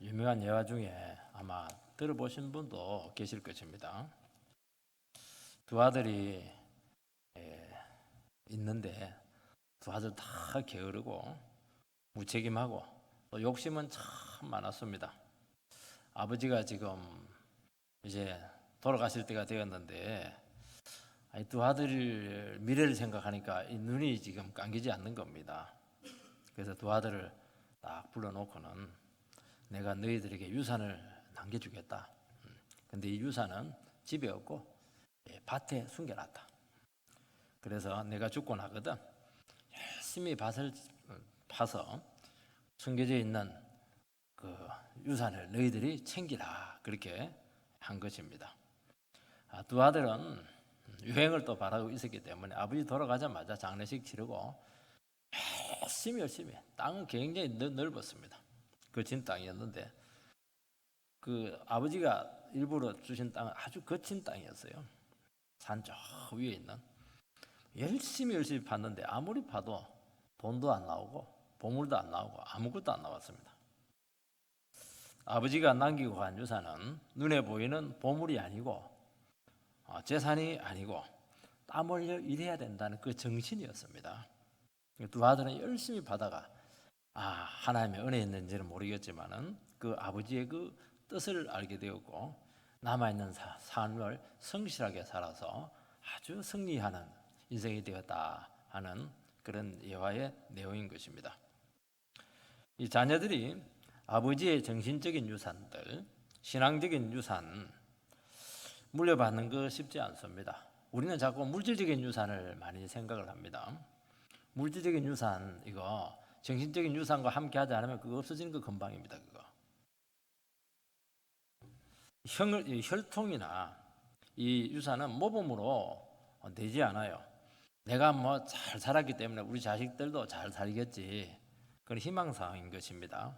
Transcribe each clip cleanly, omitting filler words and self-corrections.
유명한 예화 중에 아마 들어보신 분도 계실 것입니다. 두 아들이 있는데 두 아들 다 게으르고 무책임하고 또 욕심은 참 많았습니다. 아버지가 지금 이제 돌아가실 때가 되었는데 두 아들 미래를 생각하니까 이 눈이 지금 감기지 않는 겁니다. 그래서 두 아들을 딱 불러놓고는 내가 너희들에게 유산을 남겨주겠다. 근데 이 유산은 집에 없고 밭에 숨겨놨다. 그래서 내가 죽고 나거든 열심히 밭을 파서 숨겨져 있는 그 유산을 너희들이 챙기라. 그렇게 한 것입니다. 두 아들은 유행을 또 바라고 있었기 때문에 아버지 돌아가자마자 장례식 치르고 열심히 땅은 굉장히 넓었습니다. 거친 땅이었는데 그 아버지가 일부러 주신 땅은 아주 거친 땅이었어요. 산 저 위에 있는 열심히 팠는데 아무리 파도 돈도 안 나오고 보물도 안 나오고 아무것도 안 나왔습니다. 아버지가 남기고 간 유산은 눈에 보이는 보물이 아니고 재산이 아니고 땀 흘려 일해야 된다는 그 정신이었습니다. 두 아들은 열심히 받아가 하나님의 은혜 있는지는 모르겠지만은 그 아버지의 그 뜻을 알게 되었고 남아있는 삶을 성실하게 살아서 아주 승리하는 인생이 되었다 하는 그런 예화의 내용인 것입니다. 이 자녀들이 아버지의 정신적인 유산들, 신앙적인 유산 물려받는 거 쉽지 않습니다. 우리는 자꾸 물질적인 유산을 많이 생각을 합니다. 물질적인 유산 이거 정신적인 유산과 함께 하지 않으면 그거 없어지는 거 금방입니다. 그거. 혈통이나 이 유산은 모범으로 되지 않아요. 내가 뭐 잘 살았기 때문에 우리 자식들도 잘 살겠지. 그건 희망사항인 것입니다.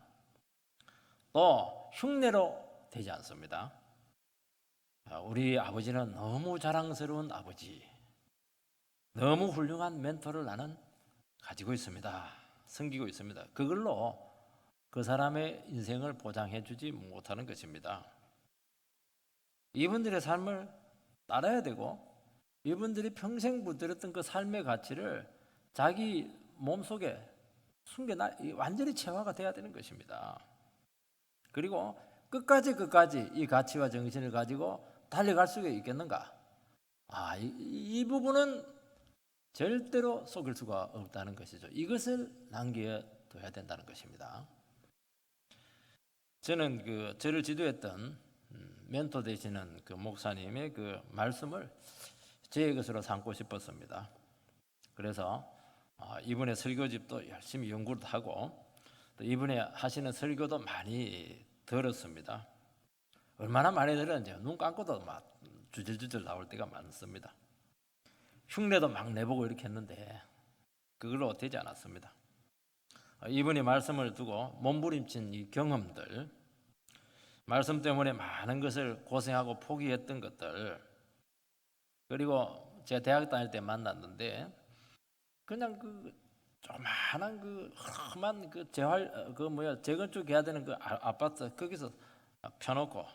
또 흉내로 되지 않습니다. 우리 아버지는 너무 자랑스러운 아버지, 너무 훌륭한 멘토를 나는 가지고 있습니다. 섬기고 있습니다. 그걸로 그 사람의 인생을 보장해 주지 못하는 것입니다. 이분들의 삶을 따라야 되고 이분들이 평생 붙들었던 그 삶의 가치를 자기 몸속에 완전히 체화가 돼야 되는 것입니다. 그리고 끝까지 이 가치와 정신을 가지고 달려갈 수 있겠는가? 이 부분은 절대로 속일 수가 없다는 것이죠. 이것을 남겨둬야 된다는 것입니다. 저는 저를 지도했던 멘토 되시는 그 목사님의 그 말씀을 제 것으로 삼고 싶었습니다. 그래서 이분의 설교집도 열심히 연구를 하고 또 이분이 하시는 설교도 많이 들었습니다. 얼마나 많이 들었는지 눈 감고도 막 주절주절 나올 때가 많습니다. 흉내도 막 내보고 이렇게 했는데 그걸로 되지 않았습니다. 이분이 말씀을 두고 몸부림친 이 경험들, 말씀 때문에 많은 것을 고생하고 포기했던 것들, 그리고 제가 대학 다닐 때 만났는데 그냥 조그만한 험한 재건축 해야 되는 아파트 거기서 펴놓고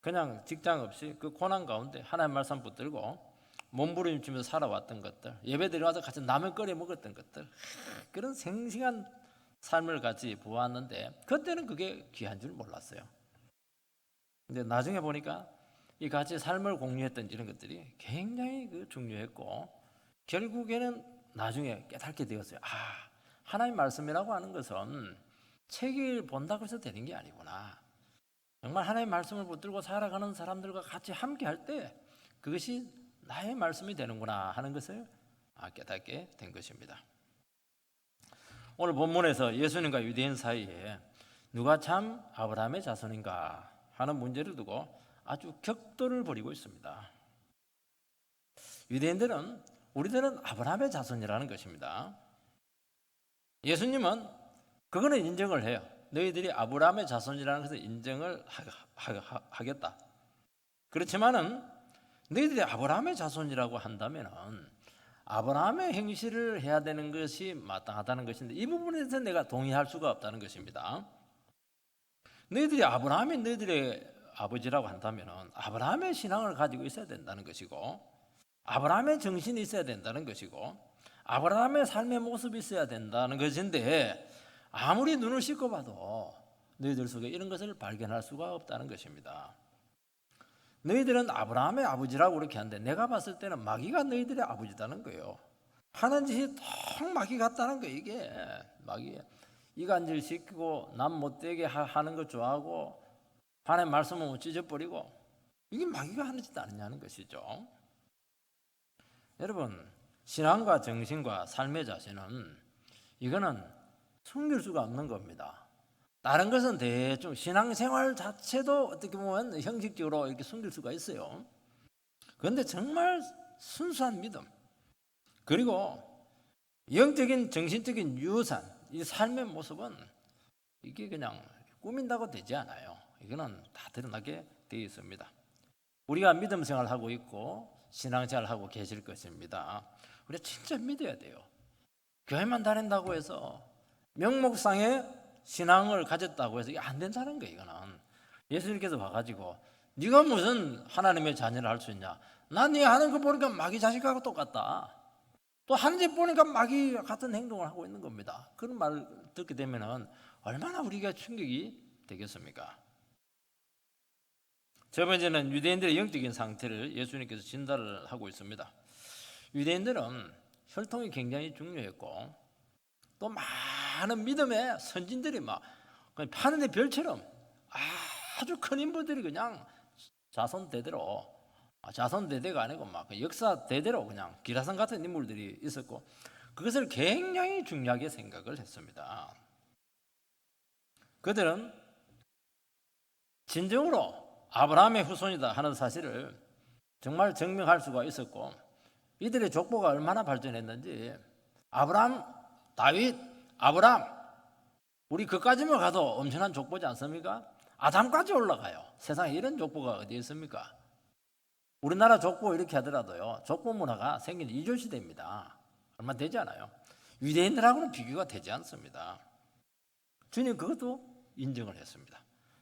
그냥 직장 없이 그 고난 가운데 하나님 말씀 붙들고 몸부림치면서 살아왔던 것들, 예배 드려와서 같이 라면 끓여 먹었던 것들, 그런 생생한 삶을 같이 보았는데 그때는 그게 귀한 줄 몰랐어요. 근데 나중에 보니까 이 같이 삶을 공유했던 이런 것들이 굉장히 중요했고 결국에는 나중에 깨닫게 되었어요. 하나님 말씀이라고 하는 것은 책을 본다고 해서 되는 게 아니구나. 정말 하나님 말씀을 붙들고 살아가는 사람들과 같이 함께 할 때 그것이 나의 말씀이 되는구나 하는 것을 깨닫게 된 것입니다. 오늘 본문에서 예수님과 유대인 사이에 누가 참 아브라함의 자손인가 하는 문제를 두고 아주 격돌을 벌이고 있습니다. 유대인들은 우리들은 아브라함의 자손이라는 것입니다. 예수님은 그거는 인정을 해요. 너희들이 아브라함의 자손이라는 것을 인정을 하겠다. 그렇지만은 너희들이 아브라함의 자손이라고 한다면은 아브라함의 행실을 해야 되는 것이 마땅하다는 것인데 이 부분에 대해서 내가 동의할 수가 없다는 것입니다. 너희들이 아브라함이 너희들의 아버지라고 한다면 아브라함의 신앙을 가지고 있어야 된다는 것이고, 아브라함의 정신이 있어야 된다는 것이고, 아브라함의 삶의 모습이 있어야 된다는 것인데, 아무리 눈을 씻고 봐도 너희들 속에 이런 것을 발견할 수가 없다는 것입니다. 너희들은 아브라함의 아버지라고 그렇게 하는데, 내가 봤을 때는 마귀가 너희들의 아버지다는 거예요. 하는 짓이 통 마귀 같다는 거예요. 이게 마귀, 이간질 시키고 남 못되게 하는 거 좋아하고 하나님 말씀은 찢어버리고, 이게 마귀가 하는 짓 아니냐는 것이죠. 여러분, 신앙과 정신과 삶의 자세는 이거는 숨길 수가 없는 겁니다. 다른 것은 대충 신앙생활 자체도 어떻게 보면 형식적으로 이렇게 숨길 수가 있어요. 그런데 정말 순수한 믿음, 그리고 영적인 정신적인 유산, 이 삶의 모습은 이게 그냥 꾸민다고 되지 않아요. 이거는 다 드러나게 되어 있습니다. 우리가 믿음 생활하고 있고 신앙생활하고 계실 것입니다. 우리가 진짜 믿어야 돼요. 교회만 다닌다고 해서 명목상의 신앙을 가졌다고 해서 이게 안 된다는 거예요. 이거는 예수님께서 와가지고 네가 무슨 하나님의 자녀를 할 수 있냐, 난 네 하는 거 보니까 마귀 자식하고 똑같다, 또 하는 짓 보니까 마귀 같은 행동을 하고 있는 겁니다. 그런 말을 듣게 되면 얼마나 우리가 충격이 되겠습니까? 첫 번째는 유대인들의 영적인 상태를 예수님께서 진단을 하고 있습니다. 유대인들은 혈통이 굉장히 중요했고, 또 많은 믿음의 선진들이 막 파는데 별처럼 아주 큰 인물들이 그냥 자손 대대로, 자손 대대가 아니고 막 역사 대대로 그냥 기라성 같은 인물들이 있었고, 그것을 굉장히 중요하게 생각을 했습니다. 그들은 진정으로 아브라함의 후손이다 하는 사실을 정말 증명할 수가 있었고, 이들의 족보가 얼마나 발전했는지, 아브라함, 다윗, 아브라함, 우리 그까지만 가도 엄청난 족보지 않습니까? 아담까지 올라가요. 세상에 이런 족보가 어디 있습니까? 우리나라 족보 이렇게 하더라도요, 족보 문화가 생긴 지 2조 시대입니다. 얼마 되지 않아요. 유대인들하고는 비교가 되지 않습니다. 주님 그것도 인정을 했습니다.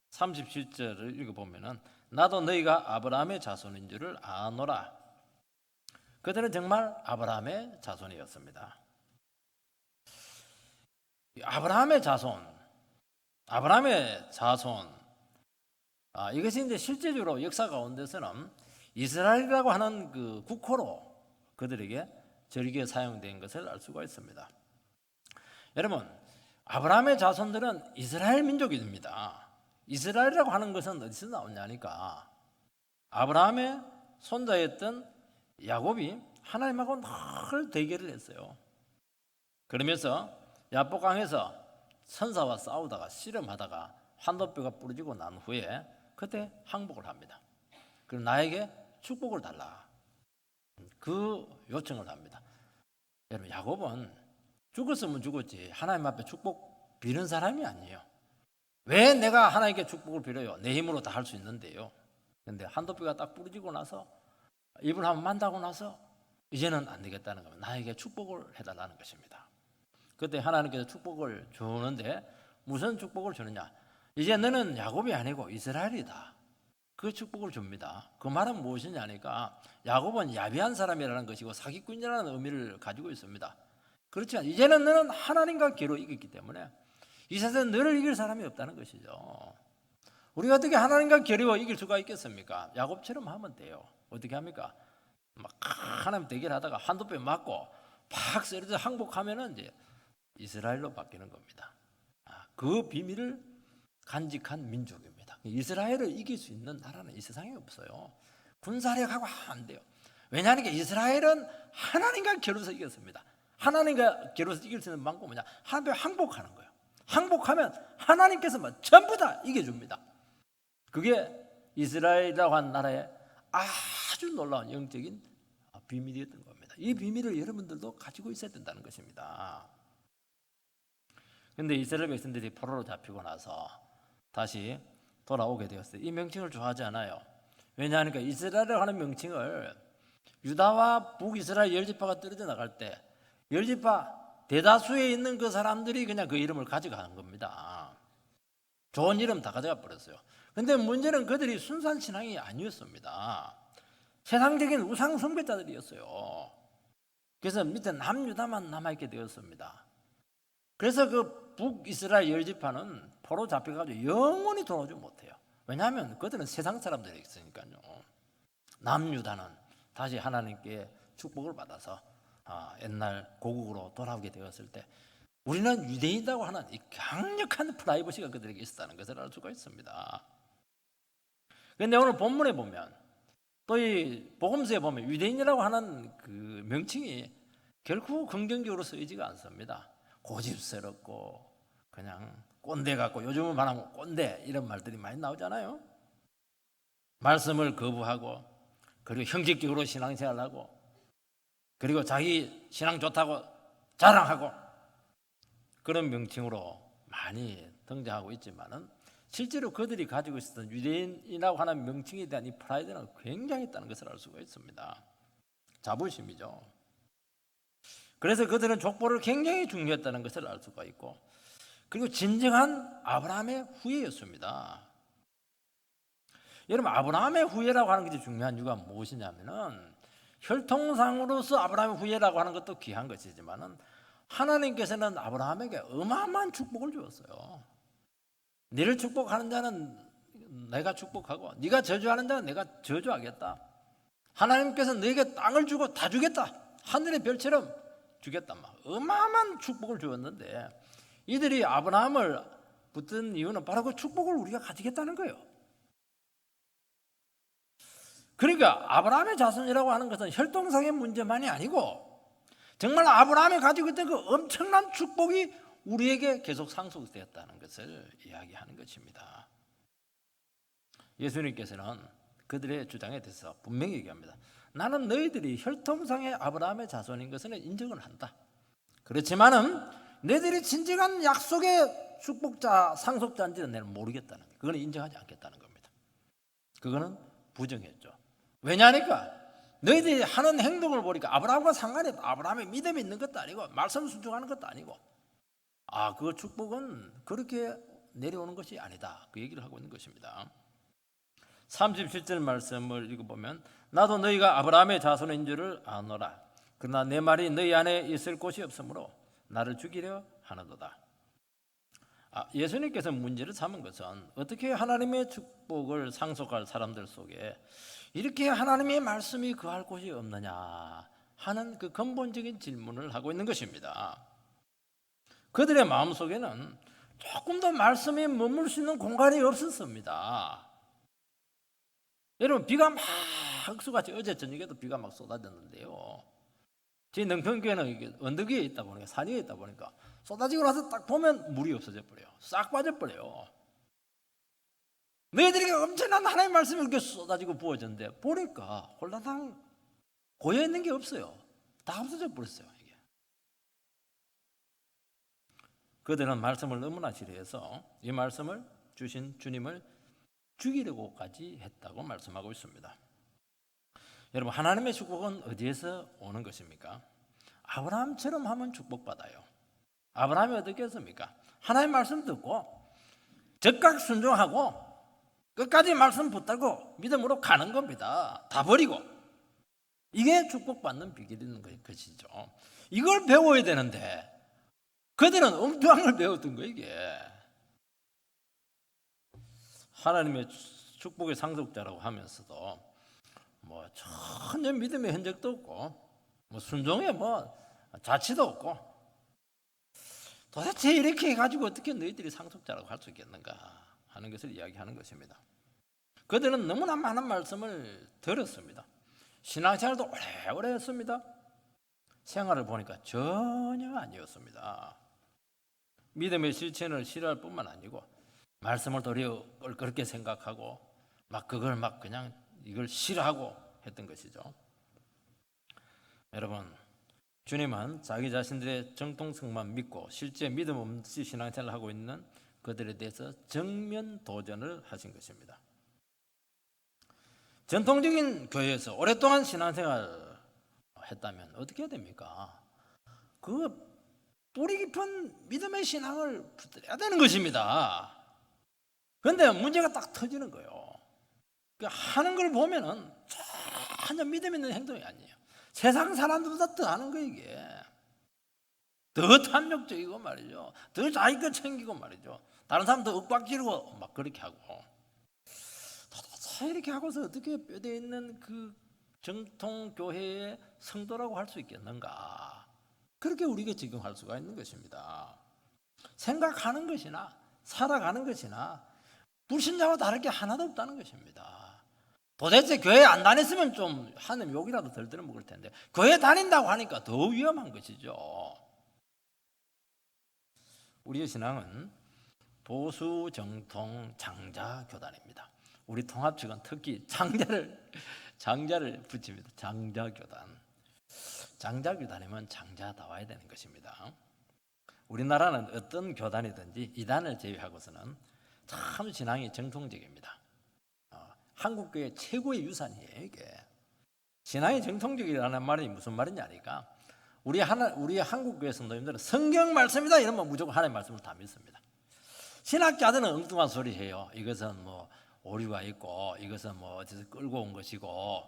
37절을 읽어보면 나도 너희가 아브라함의 자손인 줄을 아노라. 그들은 정말 아브라함의 자손이었습니다. 아브라함의 자손, 이것이 이제 실제적으로 역사 가운데서는 이스라엘이라고 하는 그 국호로 그들에게 절기에 사용된 것을 알 수가 있습니다. 여러분, 아브라함의 자손들은 이스라엘 민족입니다. 이스라엘이라고 하는 것은 어디서 나오냐니까, 아브라함의 손자였던 야곱이 하나님하고 늘 대결을 했어요. 그러면서 야복강에서 선사와 싸우다가 씨름하다가 한도뼈가 부러지고 난 후에 그때 항복을 합니다. 그럼 나에게 축복을 달라, 그 요청을 합니다. 여러분, 야곱은 죽었으면 죽었지 하나님 앞에 축복 비는 사람이 아니에요. 왜 내가 하나님께 축복을 빌어요? 내 힘으로 다 할 수 있는데요. 그런데 한도뼈가 딱 부러지고 나서 입을 한번 만다고 나서 이제는 안 되겠다는 겁니다. 나에게 축복을 해달라는 것입니다. 그때 하나님께서 축복을 주는데 무슨 축복을 주느냐, 이제 너는 야곱이 아니고 이스라엘이다, 그 축복을 줍니다. 그 말은 무엇이냐니까, 야곱은 야비한 사람이라는 것이고 사기꾼이라는 의미를 가지고 있습니다. 그렇지만 이제는 너는 하나님과 기로 이겼기 때문에 이 세상에 너를 이길 사람이 없다는 것이죠. 우리가 어떻게 하나님과 겨루어 이길 수가 있겠습니까? 야곱처럼 하면 돼요. 어떻게 합니까? 막 하나님 대결하다가 한도뼈 맞고 팍 쓰러져 항복하면은 이제 이스라엘로 바뀌는 겁니다. 그 비밀을 간직한 민족입니다. 이스라엘을 이길 수 있는 나라는 이 세상에 없어요. 군사력하고 안 돼요. 왜냐하면 이스라엘은 하나님과 겨루어서 이겼습니다. 하나님과 겨루어서 이길 수 있는 방법은 뭐냐? 하나님께 항복하는 거예요. 항복하면 하나님께서 전부 다 이겨줍니다. 그게 이스라엘이라고 하는 나라의 아주 놀라운 영적인 비밀이었던 겁니다. 이 비밀을 여러분들도 가지고 있어야 된다는 것입니다. 그런데 이스라엘 백성들이 포로로 잡히고 나서 다시 돌아오게 되었어요. 이 명칭을 좋아하지 않아요. 왜냐하니까 이스라엘이라고 하는 명칭을 유다와 북이스라엘 10지파가 떨어져 나갈 때 10지파 대다수에 있는 그 사람들이 그냥 그 이름을 가져가는 겁니다. 좋은 이름 다 가져가 버렸어요. 근데 문제는 그들이 순수한 신앙이 아니었습니다. 세상적인 우상 숭배자들이었어요. 그래서 밑에 남유다만 남아있게 되었습니다. 그래서 그 북이스라엘 열지파는 포로 잡혀가지고 영원히 돌아오지 못해요. 왜냐하면 그들은 세상 사람들이 있으니까요. 남유다는 다시 하나님께 축복을 받아서 옛날 고국으로 돌아오게 되었을 때 우리는 유대인이라고 하는 이 강력한 프라이버시가 그들에게 있었다는 것을 알 수가 있습니다. 그런데 오늘 본문에 보면 또 이 복음서에 보면 유대인이라고 하는 그 명칭이 결코 긍정적으로 쓰이지가 않습니다. 고집스럽고 그냥 꼰대 같고, 요즘은 말하면 꼰대 이런 말들이 많이 나오잖아요. 말씀을 거부하고, 그리고 형식적으로 신앙생활하고, 그리고 자기 신앙 좋다고 자랑하고, 그런 명칭으로 많이 등장하고 있지만은 실제로 그들이 가지고 있었던 유대인이라고 하는 명칭에 대한 이 프라이드는 굉장히 있다는 것을 알 수가 있습니다. 자부심이죠. 그래서 그들은 족보를 굉장히 중요했다는 것을 알 수가 있고, 그리고 진정한 아브라함의 후예였습니다. 여러분, 아브라함의 후예라고 하는 것이 중요한 이유가 무엇이냐면은, 혈통상으로서 아브라함의 후예라고 하는 것도 귀한 것이지만은 하나님께서는 아브라함에게 어마어마한 축복을 주었어요. 너를 축복하는 자는 내가 축복하고, 네가 저주하는 자는 내가 저주하겠다. 하나님께서 너에게 땅을 주고 다 주겠다. 하늘의 별처럼 주겠다. 막 어마어마한 축복을 주었는데, 이들이 아브라함을 붙든 이유는 바로 그 축복을 우리가 가지겠다는 거예요. 그러니까 아브라함의 자손이라고 하는 것은 혈통상의 문제만이 아니고 정말 아브라함이 가지고 있던 그 엄청난 축복이 우리에게 계속 상속되었다는 것을 이야기하는 것입니다. 예수님께서는 그들의 주장에 대해서 분명히 얘기합니다. 나는 너희들이 혈통상의 아브라함의 자손인 것은 인정을 한다. 그렇지만은 너희들이 진정한 약속의 축복자, 상속자인지는 내가 모르겠다는 거예요. 그거는 인정하지 않겠다는 겁니다. 그거는 부정했죠. 왜냐하니까 너희들이 하는 행동을 보니까 아브라함과 상관이 없다. 아브라함의 믿음이 있는 것도 아니고 말씀 순종하는 것도 아니고, 그 축복은 그렇게 내려오는 것이 아니다. 그 얘기를 하고 있는 것입니다. 37절 말씀을 읽어보면, 나도 너희가 아브라함의 자손인 줄을 아노라. 그러나 내 말이 너희 안에 있을 곳이 없으므로 나를 죽이려 하는도다. 예수님께서 문제를 삼은 것은 어떻게 하나님의 축복을 상속할 사람들 속에 이렇게 하나님의 말씀이 거할 곳이 없느냐 하는 그 근본적인 질문을 하고 있는 것입니다. 그들의 마음속에는 조금 더 말씀이 머물 수 있는 공간이 없었습니다. 여러분, 비가 막 흑수같이 어제 저녁에도 비가 막 쏟아졌는데요, 저희 능평교회는 언덕 위에 있다 보니까, 산 위에 있다 보니까 쏟아지고 나서 딱 보면 물이 없어져 버려요. 싹 빠져버려요. 너희들에게 엄청난 하나님의 말씀이 이렇게 쏟아지고 부어졌는데 보니까 홀라당 고여있는 게 없어요. 다 없어져 버렸어요. 이게. 그들은 말씀을 너무나 싫어해서 이 말씀을 주신 주님을 죽이려고까지 했다고 말씀하고 있습니다. 여러분, 하나님의 축복은 어디에서 오는 것입니까? 아브라함처럼 하면 축복받아요. 아브라함이 어떻게 했습니까? 하나님의 말씀 듣고 즉각 순종하고 끝까지 말씀 붙들고 믿음으로 가는 겁니다. 다 버리고. 이게 축복받는 비결인 것이죠. 이걸 배워야 되는데 그들은 엉뚱한 걸 배웠던 거예요. 이게 하나님의 축복의 상속자라고 하면서도 전혀 믿음의 흔적도 없고 순종에 자치도 없고, 도대체 이렇게 해가지고 어떻게 너희들이 상속자라고 할 수 있겠는가 하는 것을 이야기하는 것입니다. 그들은 너무나 많은 말씀을 들었습니다. 신앙생활도 오래오래 했습니다. 생활을 보니까 전혀 아니었습니다. 믿음의 실천을 싫어할 뿐만 아니고 말씀을 도리어 그렇게 생각하고 그걸 그냥 이걸 싫어하고 했던 것이죠. 여러분, 주님은 자기 자신들의 정통성만 믿고 실제 믿음 없이 신앙생활을 하고 있는 그들에 대해서 정면 도전을 하신 것입니다. 전통적인 교회에서 오랫동안 신앙생활을 했다면 어떻게 해야 됩니까? 그 뿌리 깊은 믿음의 신앙을 붙들어야 되는 것입니다. 그런데 문제가 딱 터지는 거예요. 하는 걸 보면은 전혀 믿음 있는 행동이 아니에요. 세상 사람들보다 더 하는 거예요, 이게. 더 탐욕적이고 말이죠. 더 자기 것 챙기고 말이죠. 다른 사람 더 윽박지르고 막 그렇게 하고. 도대체 이렇게 하고서 어떻게 뼈대 있는 그 정통 교회의 성도라고 할 수 있겠는가? 그렇게 우리가 적용할 수가 있는 것입니다. 생각하는 것이나 살아가는 것이나 불신자와 다를 게 하나도 없다는 것입니다. 도대체 교회 안 다녔으면 좀 하나님 욕이라도 덜 들어먹을 텐데 교회 다닌다고 하니까 더 위험한 것이죠. 우리의 신앙은 보수 정통 장자 교단입니다. 우리 통합 측은 특히 장자를 붙입니다. 장자 교단. 장자 교단이면 장자다워야 되는 것입니다. 우리나라는 어떤 교단이든지 이단을 제외하고서는 참 신앙이 정통적입니다. 한국교회 최고의 유산이에요, 이게. 신앙이 정통적이라는 말이 무슨 말인지 아니까 우리 한국교회 성도님들은 성경 말씀이다 이러면 무조건 하나님의 말씀을 다 믿습니다. 신학자들은 엉뚱한 소리 해요. 이것은 뭐 오류가 있고 이것은 뭐 어디서 끌고 온 것이고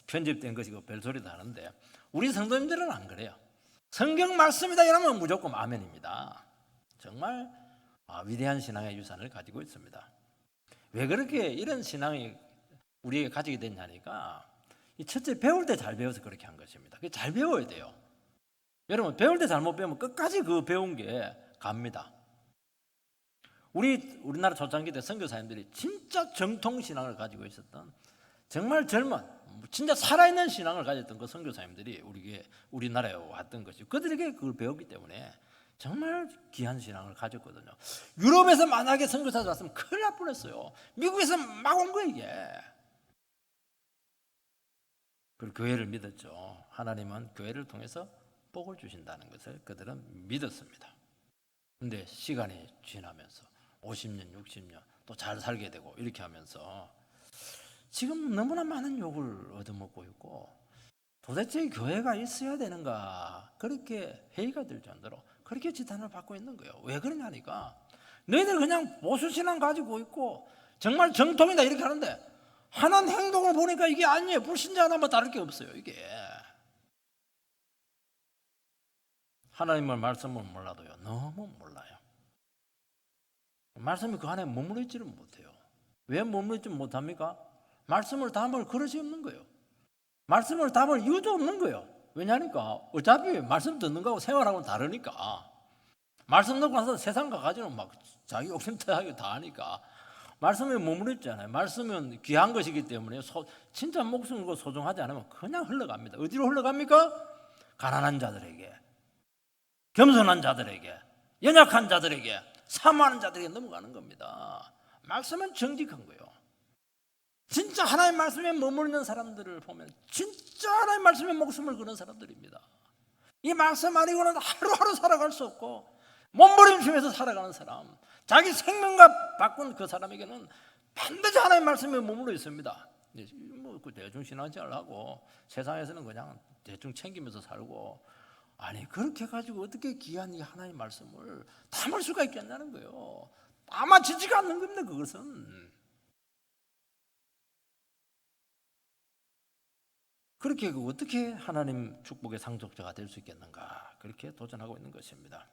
편집된 것이고 별소리도 하는데 우리 성도님들은 안 그래요. 성경 말씀이다 이러면 무조건 아멘입니다. 정말 위대한 신앙의 유산을 가지고 있습니다. 왜 그렇게 이런 신앙이 우리에게 가지게 됐냐니까 첫째 배울 때 잘 배워서 그렇게 한 것입니다. 잘 배워야 돼요. 여러분 배울 때 잘못 배우면 끝까지 그 배운 게 갑니다. 우리나라 초창기 때 선교사님들이 진짜 정통 신앙을 가지고 있었던 정말 젊은 진짜 살아있는 신앙을 가졌던 그 선교사님들이 우리나라에 왔던 것이 그들에게 그걸 배웠기 때문에 정말 귀한 신앙을 가졌거든요. 유럽에서 만약에 선교사가 왔으면 큰일 날 뻔했어요. 미국에서 막 온 거예요 이게. 그리고 교회를 믿었죠. 하나님은 교회를 통해서 복을 주신다는 것을 그들은 믿었습니다. 그런데 시간이 지나면서 50년, 60년 또 잘 살게 되고 이렇게 하면서 지금 너무나 많은 욕을 얻어먹고 있고 도대체 교회가 있어야 되는가 그렇게 회의가 될 정도로 그렇게 지탄을 받고 있는 거예요. 왜 그러냐니까 너희들 그냥 보수신앙 가지고 있고 정말 정통이다 이렇게 하는데 하는 행동을 보니까 이게 아니에요. 불신자 하나만 다를 게 없어요. 이게 하나님의 말씀을 몰라도요 너무 몰라요. 말씀이 그 안에 머물러 있지를 못해요. 왜 머물러 있지 못합니까? 말씀을 담을 그릇이 없는 거예요. 말씀을 담을 이유도 없는 거예요. 왜냐니까 어차피 말씀 듣는 거하고 생활하고는 다르니까. 말씀 듣고 나서 세상 가가지고는 막 자기 욕심타하게 다 하니까 말씀에 머물러 있잖아요. 말씀은 귀한 것이기 때문에 진짜 목숨 거 소중하지 않으면 그냥 흘러갑니다. 어디로 흘러갑니까? 가난한 자들에게, 겸손한 자들에게, 연약한 자들에게, 사모하는 자들에게 넘어가는 겁니다. 말씀은 정직한 거예요. 진짜 하나님의 말씀에 머무르는 사람들을 보면 진짜 하나님의 말씀에 목숨을 거는 사람들입니다. 이 말씀 아니고는 하루하루 살아갈 수 없고 몸부림치면서 살아가는 사람, 자기 생명과 바꾼 그 사람에게는 반드시 하나님의 말씀에 머물러 있습니다. 뭐 대충 신앙생활을 하고 세상에서는 그냥 대충 챙기면서 살고 아니 그렇게 가지고 어떻게 귀한 이 하나님의 말씀을 담을 수가 있겠냐는 거예요. 아마 지지가 않는 겁니다. 그것은 그렇게 어떻게 하나님 축복의 상속자가 될 수 있겠는가 그렇게 도전하고 있는 것입니다.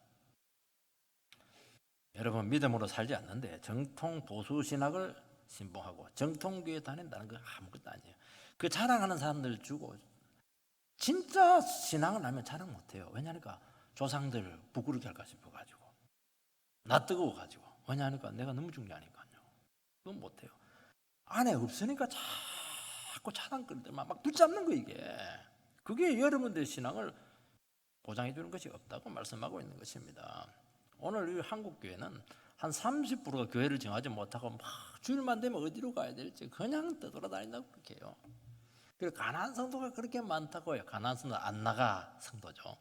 여러분 믿음으로 살지 않는데 정통 보수 신학을 신봉하고 정통교회 다닌다는 건 아무것도 아니에요. 그 자랑하는 사람들 주고 진짜 신앙을 하면 자랑 못해요. 왜냐니까 조상들 부끄럽게 할까 싶어가지고 나 뜨거워가지고 왜냐니까 내가 너무 중요하니까요. 그건 못해요. 안에 없으니까 자꾸 자랑거리들만 막 붙잡는 거 이게. 그게 여러분들의 신앙을 보장해 주는 것이 없다고 말씀하고 있는 것입니다. 오늘 이 한국교회는 한 30%가 교회를 정하지 못하고 막 주일만 되면 어디로 가야 될지 그냥 떠돌아다닌다고 그렇게 해요. 그리고 가난한 성도가 그렇게 많다고 해요. 가난한 성도 안 나가 성도죠.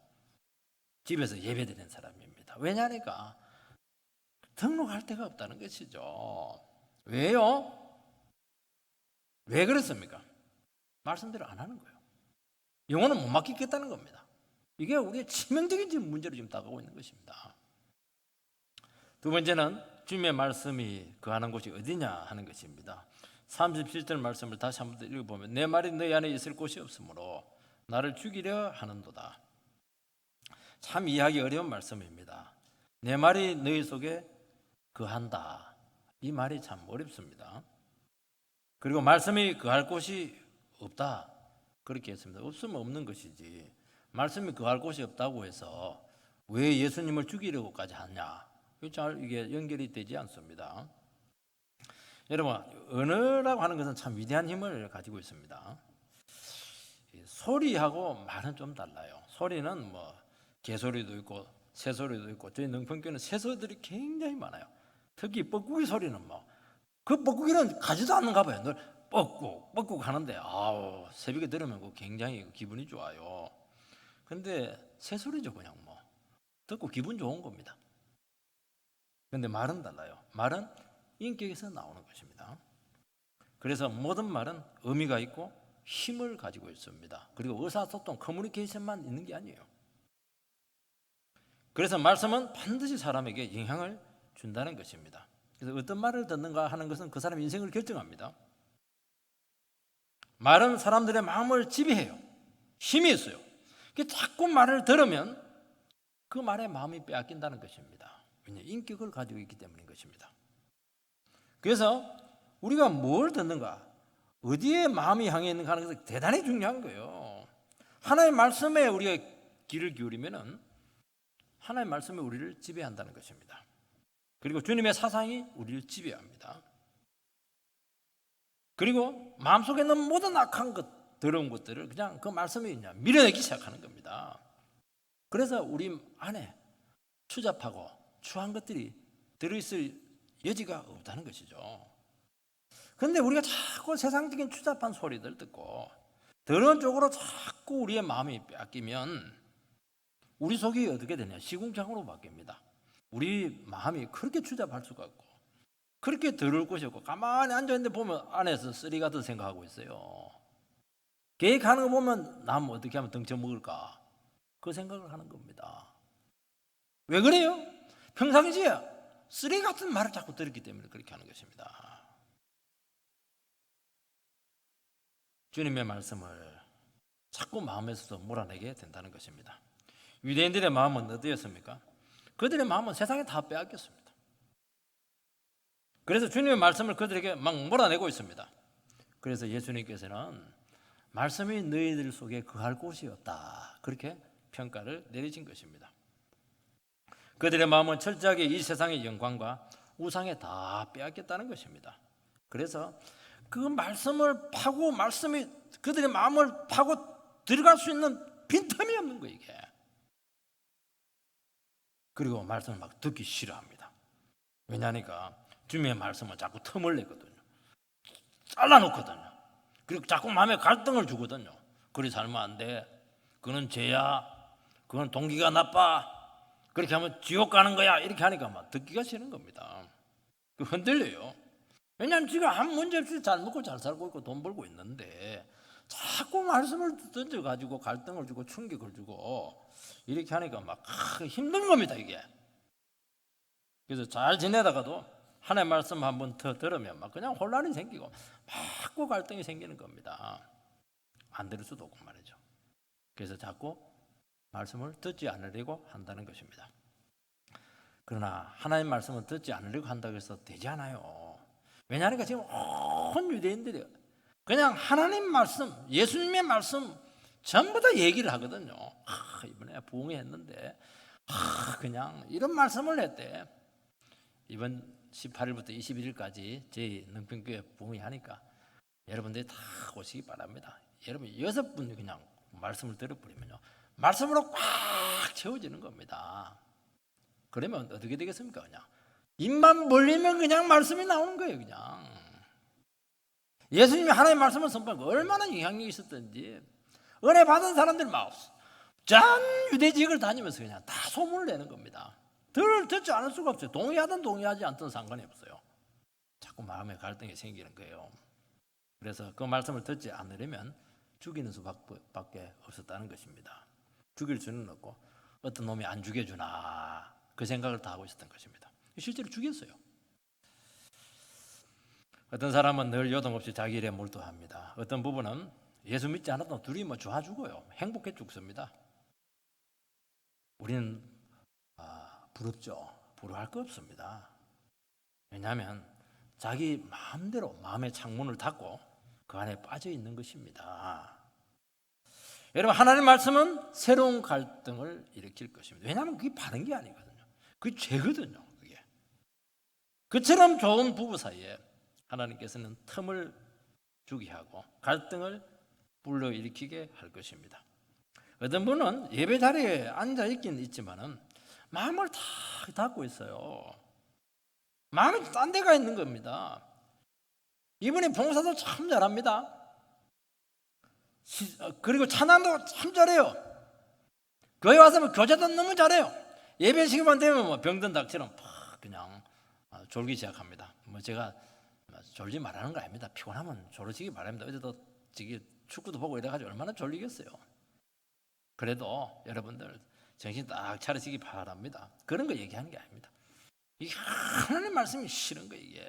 집에서 예배드리는 사람입니다. 왜냐니까 등록할 데가 없다는 것이죠. 왜요? 왜 그렇습니까? 말씀대로 안 하는 거예요. 영혼은 못 맡기겠다는 겁니다. 이게 우리의 치명적인 문제로 지금 다가오고 있는 것입니다. 두 번째는 주님의 말씀이 거하는 곳이 어디냐 하는 것입니다. 37절 말씀을 다시 한번 더 읽어보면 내 말이 너희 안에 있을 곳이 없으므로 나를 죽이려 하는도다. 참 이해하기 어려운 말씀입니다. 내 말이 너희 속에 거한다. 이 말이 참 어렵습니다. 그리고 말씀이 거할 곳이 없다. 그렇게 했습니다. 없으면 없는 것이지. 말씀이 거할 곳이 없다고 해서 왜 예수님을 죽이려고까지 하냐? 이게 연결이 되지 않습니다. 여러분, 언어라고 하는 것은 참 위대한 힘을 가지고 있습니다. 소리하고 말은 좀 달라요. 소리는 뭐 개소리도 있고 새소리도 있고 저희 능평교는 새소리들이 굉장히 많아요. 특히 뻐꾸기 소리는 그 뻐꾸기는 가지도 않는가 봐요. 늘 뻐꾹 하는데 새벽에 들으면 굉장히 기분이 좋아요. 근데 새소리죠. 그냥 듣고 기분 좋은 겁니다. 근데 말은 달라요. 말은 인격에서 나오는 것입니다. 그래서 모든 말은 의미가 있고 힘을 가지고 있습니다. 그리고 의사소통, 커뮤니케이션만 있는 게 아니에요. 그래서 말씀은 반드시 사람에게 영향을 준다는 것입니다. 그래서 어떤 말을 듣는가 하는 것은 그 사람의 인생을 결정합니다. 말은 사람들의 마음을 지배해요. 힘이 있어요. 자꾸 말을 들으면 그 말에 마음이 빼앗긴다는 것입니다. 왜냐하면 인격을 가지고 있기 때문인 것입니다. 그래서 우리가 뭘 듣는가, 어디에 마음이 향해 있는가 하는 것은 대단히 중요한 거예요. 하나님의 말씀에 우리가 귀를 기울이면 하나님의 말씀이 우리를 지배한다는 것입니다. 그리고 주님의 사상이 우리를 지배합니다. 그리고 마음속에 있는 모든 악한 것, 더러운 것들을 그냥 그 말씀이 밀어내기 시작하는 겁니다. 그래서 우리 안에 추잡하고 추한 것들이 들어있을 여지가 없다는 것이죠. 그런데 우리가 자꾸 세상적인 추잡한 소리들 듣고 더러운 쪽으로 자꾸 우리의 마음이 빼앗기면 우리 속이 어떻게 되냐? 시궁창으로 바뀝니다. 우리 마음이 그렇게 추잡할 수가 없고 그렇게 더러울 것이 없고 가만히 앉아있는데 보면 안에서 쓰리 같은 생각하고 있어요. 계획하는 거 보면 남 어떻게 하면 덩쳐먹을까? 그 생각을 하는 겁니다. 왜 그래요? 평상시에 쓰레기 같은 말을 자꾸 들었기 때문에 그렇게 하는 것입니다. 주님의 말씀을 자꾸 마음에서 몰아내게 된다는 것입니다. 유대인들의 마음은 어디였습니까? 그들의 마음은 세상에 다 빼앗겼습니다. 그래서 주님의 말씀을 그들에게 막 몰아내고 있습니다. 그래서 예수님께서는 말씀이 너희들 속에 거할 곳이 없다. 그렇게 평가를 내리신 것입니다. 그들의 마음은 철저하게 이 세상의 영광과 우상에 다 빼앗겼다는 것입니다. 그래서 그 말씀을 파고 말씀이 그들의 마음을 파고 들어갈 수 있는 빈틈이 없는 거예요, 이게. 그리고 말씀을 막 듣기 싫어합니다. 왜냐하니까 주님의 말씀은 자꾸 틈을 내거든요. 잘라놓거든요. 그리고 자꾸 마음에 갈등을 주거든요. 그리 살면 안 돼. 그건 죄야. 그건 동기가 나빠. 그렇게 하면 지옥 가는 거야. 이렇게 하니까 막 듣기가 싫은 겁니다. 흔들려요. 왜냐하면 지가 아무 문제 없이 잘 먹고 잘 살고 있고 돈 벌고 있는데 자꾸 말씀을 던져가지고 갈등을 주고 충격을 주고 이렇게 하니까 막 힘든 겁니다, 이게. 그래서 잘 지내다가도 하나님의 말씀 한번 더 들으면 막 그냥 혼란이 생기고 자꾸 갈등이 생기는 겁니다. 안 들을 수도 없고 말이죠. 그래서 자꾸 말씀을 듣지 않으려고 한다는 것입니다. 그러나 하나님 말씀을 듣지 않으려고 한다고 해서 되지 않아요. 왜냐하니까 지금 온 유대인들이 그냥 하나님 말씀, 예수님의 말씀 전부 다 얘기를 하거든요. 이번에 부흥했는데 그냥 이런 말씀을 했대. 이번 18일부터 21일까지 저희 능평교회 부흥이 하니까 여러분들이 다 오시기 바랍니다. 여러분 6분이 그냥 말씀을 들어버리면요, 말씀으로 꽉 채워지는 겁니다. 그러면 어떻게 되겠습니까? 그냥 입만 벌리면 그냥 말씀이 나오는 거예요. 그냥 예수님이 하나님의 말씀을 선포하고 얼마나 영향력이 있었던지 은혜 받은 사람들 전 유대 지역을 다니면서 그냥 다 소문을 내는 겁니다. 듣지 않을 수가 없어요. 동의하든 동의하지 않든 상관이 없어요. 자꾸 마음에 갈등이 생기는 거예요. 그래서 그 말씀을 듣지 않으려면 죽이는 수밖에 없었다는 것입니다. 죽일 수는 없고 어떤 놈이 안 죽여주나 그 생각을 다 하고 있었던 것입니다. 실제로 죽였어요. 어떤 사람은 늘 요동없이 자기 일에 몰두합니다. 어떤 부부는 예수 믿지 않아도 둘이 뭐 좋아 죽어요. 행복해 죽습니다. 우리는 부럽죠. 부러워할 거 없습니다. 왜냐하면 자기 마음대로 마음의 창문을 닫고 그 안에 빠져 있는 것입니다. 여러분, 하나님의 말씀은 새로운 갈등을 일으킬 것입니다. 왜냐하면 그게 바른 게 아니거든요. 그게 죄거든요. 그게. 그처럼 좋은 부부 사이에 하나님께서는 틈을 주게 하고 갈등을 불러일으키게 할 것입니다. 어떤 분은 예배 자리에 앉아 있긴 있지만은 마음을 다 닫고 있어요. 마음이 딴 데가 있는 겁니다. 이분이 봉사도 참 잘합니다. 그리고 찬양도 참 잘해요. 교회 와서 교제도 너무 잘해요. 예배 시간만 되면 뭐 병든 닭처럼 그냥 졸기 시작합니다. 뭐 제가 졸지 말하는 거 아닙니다. 피곤하면 졸으시기 바랍니다. 어제도 축구도 보고 이래가지고 얼마나 졸리겠어요. 그래도 여러분들 정신 딱 차리시기 바랍니다. 그런 거 얘기하는 게 아닙니다. 이게 하나님 말씀이 싫은 거 이게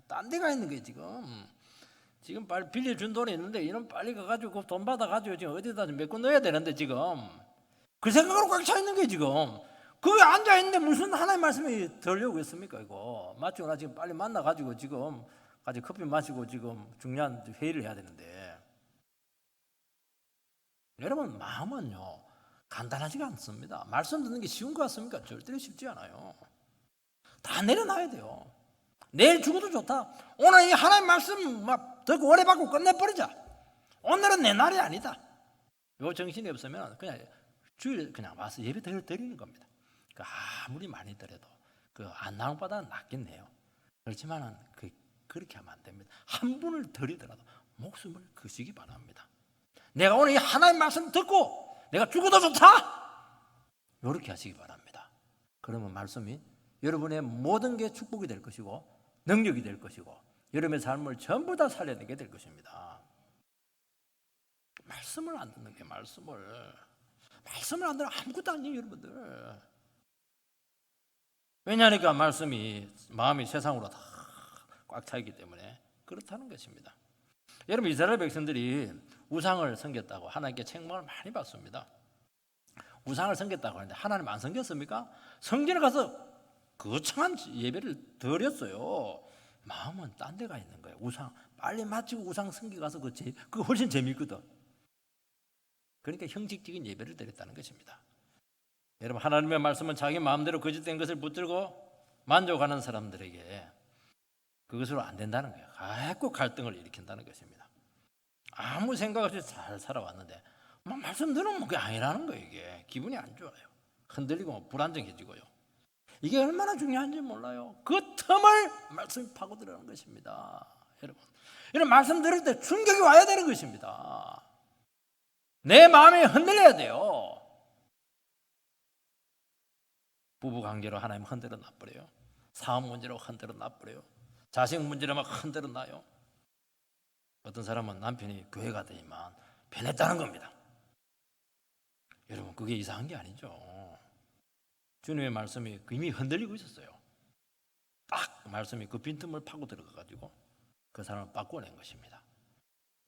딴 데가 있는 거예요 지금 빨리 빌려준 돈이 있는데 이런 빨리 가가지고 돈 받아가지고 지금 어디다 메꿔 넣어야 되는데 지금 그 생각으로 꽉 차 있는 거예요 지금. 거기 앉아 있는데 무슨 하나님 말씀이 들려오고 있습니까 이거. 맞죠? 나 지금 빨리 만나가지고 지금 같이 커피 마시고 지금 중요한 회의를 해야 되는데. 여러분, 마음은요 간단하지가 않습니다. 말씀 듣는 게 쉬운 것 같습니까? 절대로 쉽지 않아요. 다 내려놔야 돼요. 내일 죽어도 좋다. 오늘 이 하나님 말씀 막 듣고 오래 받고 끝내버리자. 오늘은 내 날이 아니다. 요 정신이 없으면 그냥 주일 그냥 와서 예배 드리는 겁니다. 아무리 많이 드려도 안 나온 바다 낫겠네요. 그렇지만은 그렇게 하면 안 됩니다. 한 분을 드리더라도 목숨을 거시기 바랍니다. 내가 오늘 이 하나님 말씀 듣고 내가 죽어도 좋다. 이렇게 하시기 바랍니다. 그러면 말씀이 여러분의 모든 게 축복이 될 것이고 능력이 될 것이고 여러분의 삶을 전부 다 살려내게 될 것입니다. 말씀을 안 듣는 게 말씀을 안 들으면 아무것도 아니에요 여러분들. 왜냐하니까 말씀이 마음이 세상으로 다 꽉 차 있기 때문에 그렇다는 것입니다. 여러분, 이스라엘 백성들이 우상을 섬겼다고 하나님께 책망을 많이 받습니다. 우상을 섬겼다고 하는데 하나님 안 섬겼습니까? 성전에 가서 거창한 예배를 드렸어요. 마음은 딴 데가 있는 거예요. 우상 빨리 마치고 우상 섬기 가서 그거 훨씬 재미있거든. 그러니까 형식적인 예배를 드렸다는 것입니다. 여러분, 하나님의 말씀은 자기 마음대로 거짓된 것을 붙들고 만족하는 사람들에게 그것으로 안 된다는 거예요. 자꾸 갈등을 일으킨다는 것입니다. 아무 생각 없이 잘 살아왔는데 말씀 들으면 그게 아니라는 거예요. 이게 기분이 안 좋아요. 흔들리고 불안정해지고요. 이게 얼마나 중요한지 몰라요. 그 틈을 말씀이 파고들어가는 것입니다. 여러분, 이런 말씀 들을 때 충격이 와야 되는 것입니다. 내 마음이 흔들려야 돼요. 부부관계로 하나님 흔들어 놔버려요. 사업 문제로 흔들어 놔버려요. 자식 문제로 막 흔들어 놔요. 어떤 사람은 남편이 교회 가더니만 변했다는 겁니다. 여러분, 그게 이상한 게 아니죠. 주님의 말씀이 이미 흔들리고 있었어요. 딱 말씀이 그 빈틈을 파고 들어가가지고 그 사람을 바꿔낸 것입니다.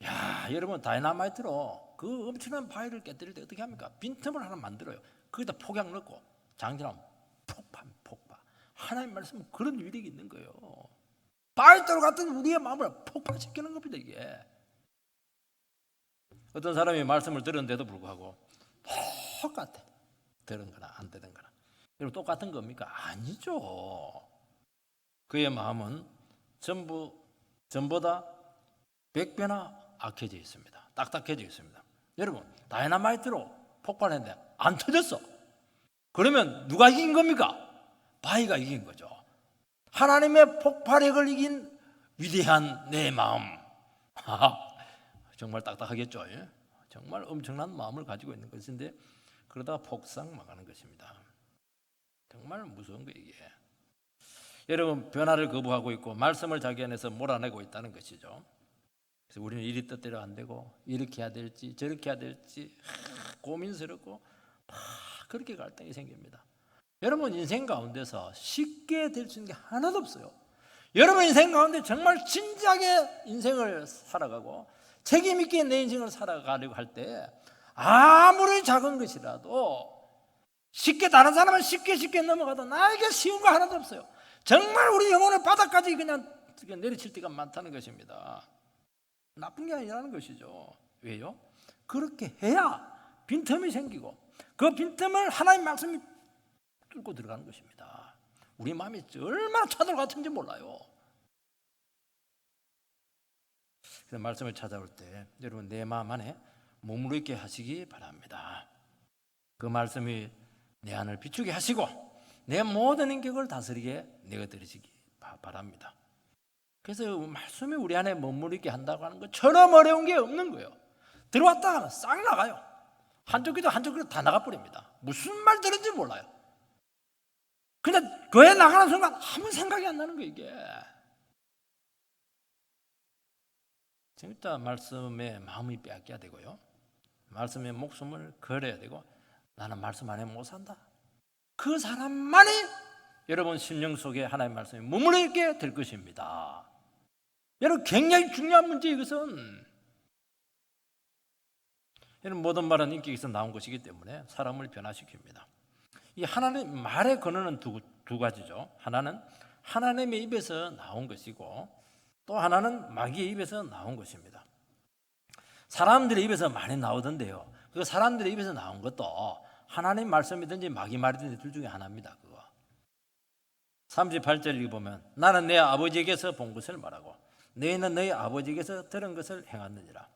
야, 여러분, 다이나마이트로 그 엄청난 바위를 깨뜨릴 때 어떻게 합니까? 빈틈을 하나 만들어요. 거기다 폭약 넣고 장전하면 폭파. 하나님 말씀은 그런 위력이 있는 거예요. 바위돌 같은 우리의 마음을 폭발시키는 겁니다. 이게 어떤 사람이 말씀을 들었는데도 불구하고 똑같아. 들은 거나 안 들은 거나. 여러분, 똑같은 겁니까? 아니죠. 그의 마음은 전보다 100배나 악해져 있습니다. 딱딱해져 있습니다. 여러분, 다이나마이트로 폭발했는데 안 터졌어. 그러면 누가 이긴 겁니까? 바위가 이긴 거죠. 하나님의 폭발력을 이긴 위대한 내 마음. 정말 딱딱하겠죠. 예? 정말 엄청난 마음을 가지고 있는 것인데 그러다가 폭삭 망하는 것입니다. 정말 무서운 거예요 이게. 여러분, 변화를 거부하고 있고 말씀을 자기 안에서 몰아내고 있다는 것이죠. 그래서 우리는 이리 뜻대로 안 되고 이렇게 해야 될지 저렇게 해야 될지 고민스럽고 그렇게 갈등이 생깁니다. 여러분, 인생 가운데서 쉽게 될 수 있는 게 하나도 없어요. 여러분 인생 가운데 정말 진지하게 인생을 살아가고 책임 있게 내 인생을 살아가려고 할 때 아무리 작은 것이라도 쉽게 다른 사람은 쉽게 넘어가도 나에게 쉬운 거 하나도 없어요. 정말 우리 영혼의 바닥까지 그냥 내리칠 때가 많다는 것입니다. 나쁜 게 아니라는 것이죠. 왜요? 그렇게 해야 빈틈이 생기고 그 빈틈을 하나님 말씀이 뚫고 들어가는 것입니다. 우리 마음이 얼마나 차돌 같은지 몰라요. 그래서 말씀을 찾아올 때 여러분 내 마음 안에 머무르 있게 하시기 바랍니다. 그 말씀이 내 안을 비추게 하시고 내 모든 인격을 다스리게 내어드리시기 바랍니다. 그래서 말씀이 우리 안에 머무르 있게 한다고 하는 것처럼 어려운 게 없는 거예요. 들어왔다 하면 싹 나가요. 한쪽 귀도 한쪽 귀도 다 나가버립니다. 무슨 말 들은지 몰라요. 그냥 교회 나가는 순간 아무 생각이 안 나는 거예요. 이게 진짜 말씀에 마음이 빼앗겨야 되고요, 말씀에 목숨을 걸어야 되고, 나는 말씀 안에 못 산다, 그 사람만이 여러분 심령 속에 하나님의 말씀이 머무르 있게 될 것입니다. 여러분 굉장히 중요한 문제, 이것은. 여러분 모든 말은 인격에서 나온 것이기 때문에 사람을 변화시킵니다. 이 하나님 말의 근원은 두 가지죠. 하나는 하나님의 입에서 나온 것이고 또 하나는 마귀의 입에서 나온 것입니다. 사람들의 입에서 많이 나오던데요, 그 사람들의 입에서 나온 것도 하나님 말씀이든지 마귀 말이든지 둘 중에 하나입니다. 그거 38절 보면 나는 내 아버지에게서 본 것을 말하고 너희는 너희 아버지에게서 들은 것을 행하느니라.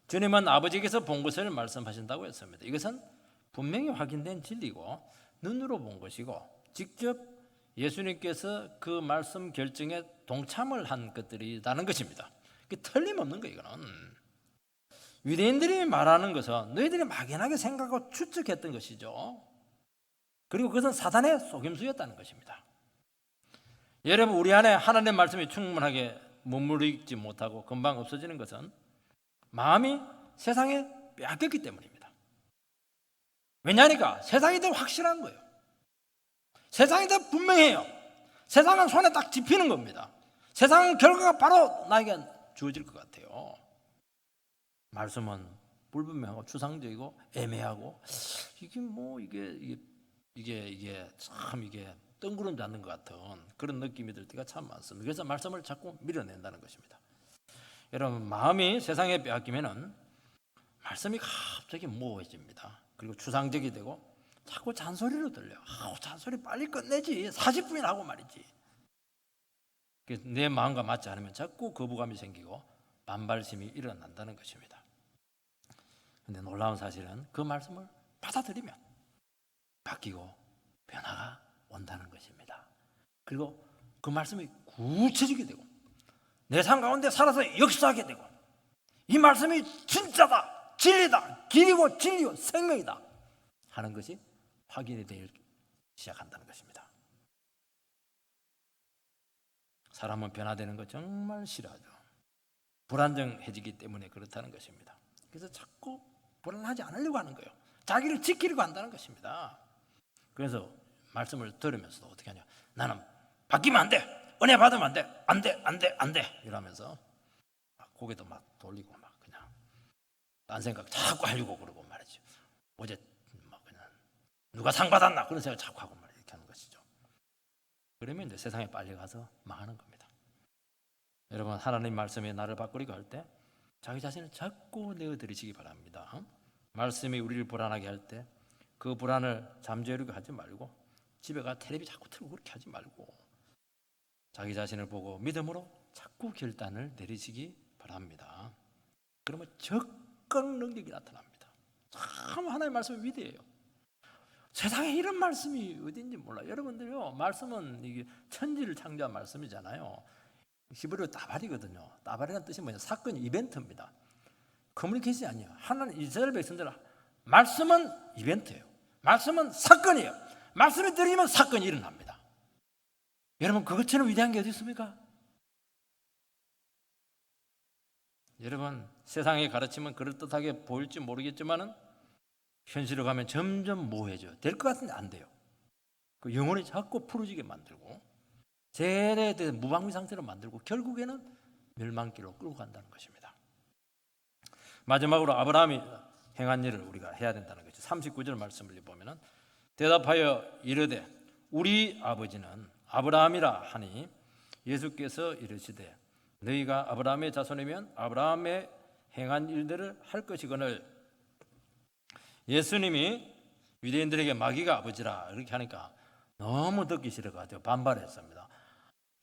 주님은 아버지에게서 본 것을 말씀하신다고 했습니다. 이것은 분명히 확인된 진리고 눈으로 본 것이고 직접 예수님께서 그 말씀 결정에 동참을 한 것들이라는 것입니다. 틀림없는 거예요. 이거는 유대인들이 말하는 것은 너희들이 막연하게 생각하고 추측했던 것이죠. 그리고 그것은 사단의 속임수였다는 것입니다. 여러분 우리 안에 하나님의 말씀이 충분하게 머무르지 못하고 금방 없어지는 것은 마음이 세상에 빼앗겼기 때문입니다. 왜냐하니까 세상이 더 확실한 거예요. 세상이 더 분명해요. 세상은 손에 딱 집히는 겁니다. 세상은 결과가 바로 나에게 주어질 것 같아요. 말씀은 불분명하고 추상적이고 애매하고 이게 참 뜬구름 잡는 것 같은 그런 느낌이 들 때가 참 많습니다. 그래서 말씀을 자꾸 밀어낸다는 것입니다. 여러분 마음이 세상에 빼앗기면은 말씀이 갑자기 모호해집니다. 그리고 추상적이 되고 자꾸 잔소리로 들려요. 잔소리 빨리 끝내지, 40분이나 하고 말이지. 내 마음과 맞지 않으면 자꾸 거부감이 생기고 반발심이 일어난다는 것입니다. 그런데 놀라운 사실은 그 말씀을 받아들이면 바뀌고 변화가 온다는 것입니다. 그리고 그 말씀이 구체적이 되고 내 삶 가운데 살아서 역사하게 되고 이 말씀이 진짜다, 진리다, 길이고 진리고 생명이다 하는 것이 확인이 되기 시작한다는 것입니다. 사람은 변화되는 거 정말 싫어하죠. 불안정해지기 때문에 그렇다는 것입니다. 그래서 자꾸 불안하지 않으려고 하는 거예요. 자기를 지키려고 한다는 것입니다. 그래서 말씀을 들으면서도 어떻게 하냐, 나는 바뀌면 안 돼, 은혜 받으면 안 돼, 안 돼 이러면서 고개도 막 돌리고 막 그냥 딴 생각 자꾸 하려고 그러고 말이죠. 어제 막 그냥 누가 상 받았나 그런 생각 자꾸 하고 말이죠. 이렇게 하는 것이죠. 그러면 이제 세상에 빨리 가서 망하는 겁니다. 여러분 하나님 말씀에 나를 바꾸려고 할 때 자기 자신을 자꾸 내어드리시기 바랍니다. 말씀이 우리를 불안하게 할 때 그 불안을 잠재우려고 하지 말고 집에 가 텔레비 자꾸 틀고 그렇게 하지 말고 자기 자신을 보고 믿음으로 자꾸 결단을 내리시기 바랍니다. 그러면 적극 능력이 나타납니다. 참 하나님의 말씀이 위대해요. 세상에 이런 말씀이 어딘지 몰라요. 여러분들요, 말씀은 이게 천지를 창조한 말씀이잖아요. 히브리어 따발이거든요. 따발이라는 뜻이 뭐냐? 사건, 이벤트입니다. 커뮤니케이션이 아니에요. 하나님 이스라엘 백성들 말씀은 이벤트예요. 말씀은 사건이에요. 말씀이 들리면 사건이 일어납니다. 여러분 그것처럼 위대한 게 어디 있습니까? 여러분 세상의 가르침은 그럴듯하게 보일지 모르겠지만은 현실로 가면 점점 모호해져요. 될 것 같은데 안 돼요. 그 영혼이 자꾸 푸르지게 만들고 세례에 대해 무방비 상태로 만들고 결국에는 멸망길로 끌고 간다는 것입니다. 마지막으로 아브라함이 행한 일을 우리가 해야 된다는 거죠. 39절 말씀을 보면은 대답하여 이르되 우리 아버지는 아브라함이라 하니 예수께서 이르시되 너희가 아브라함의 자손이면 아브라함의 행한 일들을 할 것이거늘. 예수님이 유대인들에게 마귀가 아버지라 이렇게 하니까 너무 듣기 싫어가지고 반발했습니다.